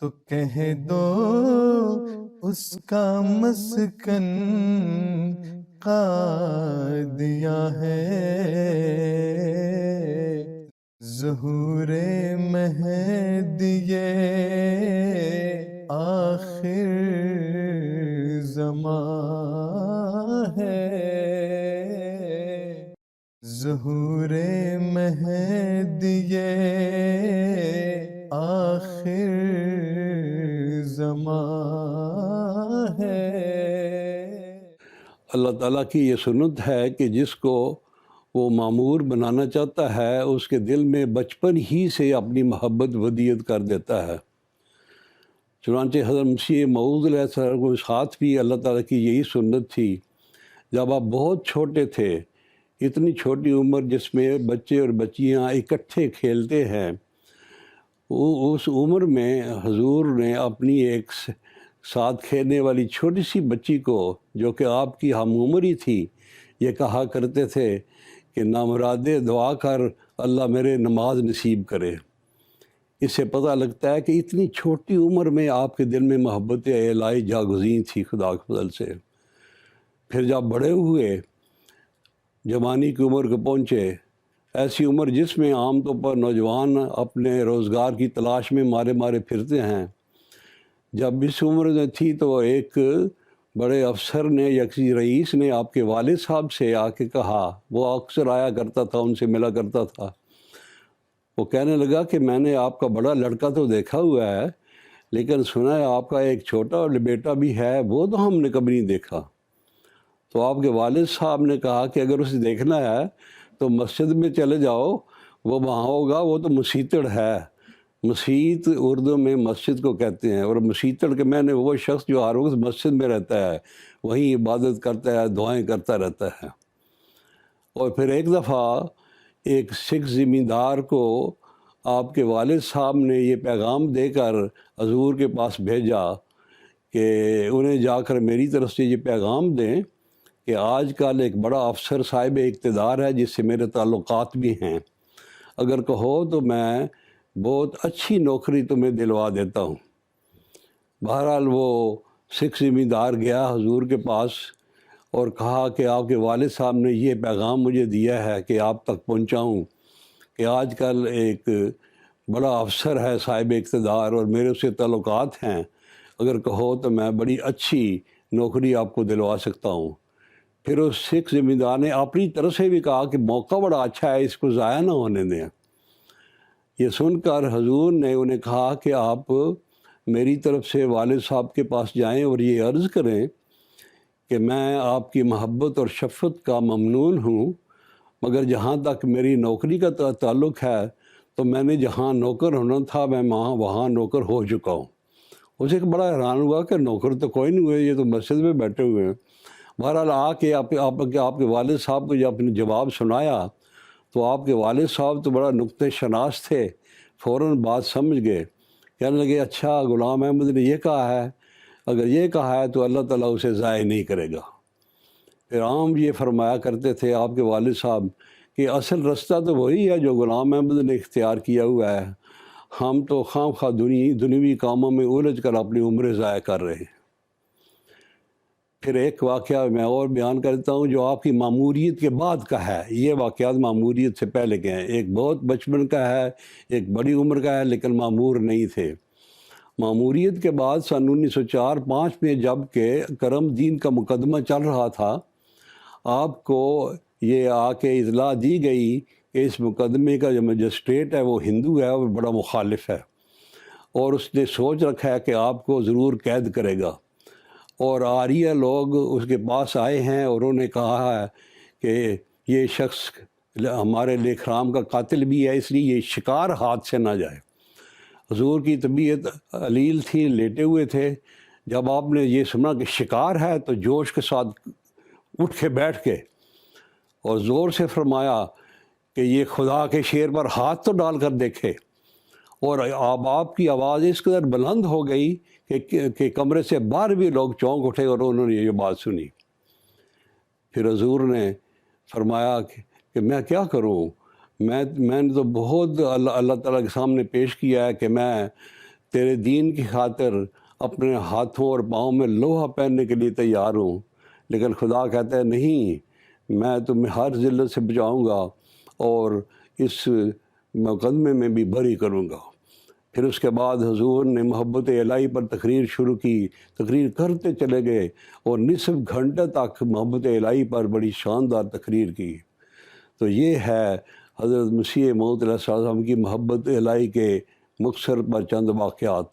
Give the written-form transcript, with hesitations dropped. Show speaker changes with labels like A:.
A: تو کہہ دو اس کا مسکن قادیہ ہے، ظہور مہدی آخر زمان ہے، ظہور مہدی آخر زمان ہے۔
B: اللہ تعالیٰ کی یہ سنت ہے کہ جس کو وہ معمور بنانا چاہتا ہے اس کے دل میں بچپن ہی سے اپنی محبت ودیت کر دیتا ہے۔ چنانچہ حضرت مسیح موعود علیہ السلام کے ساتھ بھی اللہ تعالیٰ کی یہی سنت تھی۔ جب آپ بہت چھوٹے تھے، اتنی چھوٹی عمر جس میں بچے اور بچیاں اکٹھے کھیلتے ہیں، اس عمر میں حضور نے اپنی ایک ساتھ کھیلنے والی چھوٹی سی بچی کو، جو کہ آپ کی ہم عمر ہی تھی، یہ کہا کرتے تھے کہ نامرادے دعا کر اللہ میرے نماز نصیب کرے۔ اس سے پتہ لگتا ہے کہ اتنی چھوٹی عمر میں آپ کے دل میں محبت الہی جاگزین تھی خدا کے فضل سے۔ پھر جب بڑے ہوئے، جوانی کی عمر کو پہنچے، ایسی عمر جس میں عام طور پر نوجوان اپنے روزگار کی تلاش میں مارے مارے پھرتے ہیں، جب اس عمر میں تھی تو ایک بڑے افسر نے یا کسی رئیس نے آپ کے والد صاحب سے آ کے کہا، وہ اکثر آیا کرتا تھا، ان سے ملا کرتا تھا، وہ کہنے لگا کہ میں نے آپ کا بڑا لڑکا تو دیکھا ہوا ہے، لیکن سنا ہے آپ کا ایک چھوٹا بیٹا بھی ہے، وہ تو ہم نے کبھی نہیں دیکھا۔ تو آپ کے والد صاحب نے کہا کہ اگر اسے دیکھنا ہے تو مسجد میں چلے جاؤ، وہ وہاں ہوگا، وہ تو مسیتڑ ہے۔ مسیت اردو میں مسجد کو کہتے ہیں، اور مسیتڑ کے میں نے وہ شخص جو ہر وقت مسجد میں رہتا ہے، وہیں عبادت کرتا ہے، دعائیں کرتا رہتا ہے۔ اور پھر ایک دفعہ ایک سکھ زمیندار کو آپ کے والد صاحب نے یہ پیغام دے کر حضور کے پاس بھیجا کہ انہیں جا کر میری طرف سے یہ پیغام دیں کہ آج کل ایک بڑا افسر صاحب اقتدار ہے جس سے میرے تعلقات بھی ہیں، اگر کہو تو میں بہت اچھی نوکری تمہیں دلوا دیتا ہوں۔ بہرحال وہ سکھ زمیندار گیا حضور کے پاس اور کہا کہ آپ کے والد صاحب نے یہ پیغام مجھے دیا ہے کہ آپ تک پہنچاؤں کہ آج کل ایک بڑا افسر ہے صاحب اقتدار اور میرے اس سے تعلقات ہیں، اگر کہو تو میں بڑی اچھی نوکری آپ کو دلوا سکتا ہوں۔ پھر اس سکھ زمیندار نے اپنی طرف سے بھی کہا کہ موقع بڑا اچھا ہے، اس کو ضائع نہ ہونے دیں۔ یہ سن کر حضور نے انہیں کہا کہ آپ میری طرف سے والد صاحب کے پاس جائیں اور یہ عرض کریں کہ میں آپ کی محبت اور شفقت کا ممنون ہوں، مگر جہاں تک میری نوکری کا تعلق ہے تو میں نے جہاں نوکر ہونا تھا میں وہاں نوکر ہو چکا ہوں۔ اسے بڑا حیران ہوا کہ نوکر تو کوئی نہیں ہوئے، یہ تو مسجد میں بیٹھے ہوئے ہیں۔ بہرحال آ کے آپ کے والد صاحب کو جب اپنے جواب سنایا تو آپ کے والد صاحب تو بڑا نقطۂ شناس تھے، فوراً بات سمجھ گئے، کہنے لگے اچھا غلام احمد نے یہ کہا ہے، اگر یہ کہا ہے تو اللہ تعالیٰ اسے ضائع نہیں کرے گا۔ پھر عام یہ فرمایا کرتے تھے آپ کے والد صاحب کہ اصل رستہ تو وہی ہے جو غلام احمد نے اختیار کیا ہوا ہے، ہم تو خواہ خواہ دنیوی کاموں میں الجھ کر اپنی عمریں ضائع کر رہے ہیں۔ پھر ایک واقعہ میں اور بیان کرتا ہوں جو آپ کی معموریت کے بعد کا ہے، یہ واقعات معموریت سے پہلے کے ہیں، ایک بہت بچپن کا ہے، ایک بڑی عمر کا ہے، لیکن معمور نہیں تھے۔ معموریت کے بعد سن 1904-05 میں جب کہ کرم دین کا مقدمہ چل رہا تھا، آپ کو یہ آ کے اطلاع دی گئی کہ اس مقدمے کا جو مجسٹریٹ ہے وہ ہندو ہے اور بڑا مخالف ہے، اور اس نے سوچ رکھا ہے کہ آپ کو ضرور قید کرے گا، اور آریہ لوگ اس کے پاس آئے ہیں اور انہوں نے کہا ہے کہ یہ شخص ہمارے لیے حرام کا قاتل بھی ہے، اس لیے یہ شکار ہاتھ سے نہ جائے۔ حضور کی طبیعت علیل تھی، لیٹے ہوئے تھے، جب آپ نے یہ سنا کہ شکار ہے تو جوش کے ساتھ اٹھ کے بیٹھ کے اور زور سے فرمایا کہ یہ خدا کے شیر پر ہاتھ تو ڈال کر دیکھے، اور آپ کی آواز اس قدر بلند ہو گئی کہ کمرے سے باہر بھی لوگ چونک اٹھے اور انہوں نے یہ بات سنی۔ پھر حضور نے فرمایا کہ میں کیا کروں، میں نے تو بہت اللہ تعالیٰ کے سامنے پیش کیا ہے کہ میں تیرے دین کی خاطر اپنے ہاتھوں اور پاؤں میں لوہا پہننے کے لیے تیار ہوں، لیکن خدا کہتا ہے نہیں، میں تمہیں ہر ذلت سے بچاؤں گا اور اس مقدمے میں بھی بری کروں گا۔ پھر اس کے بعد حضور نے محبت الہی پر تقریر شروع کی، تقریر کرتے چلے گئے اور نصف گھنٹے تک محبت الہی پر بڑی شاندار تقریر کی۔ تو یہ ہے حضرت مسیح موعود علیہ السلام کی محبت الہی کے مختصر پر چند واقعات۔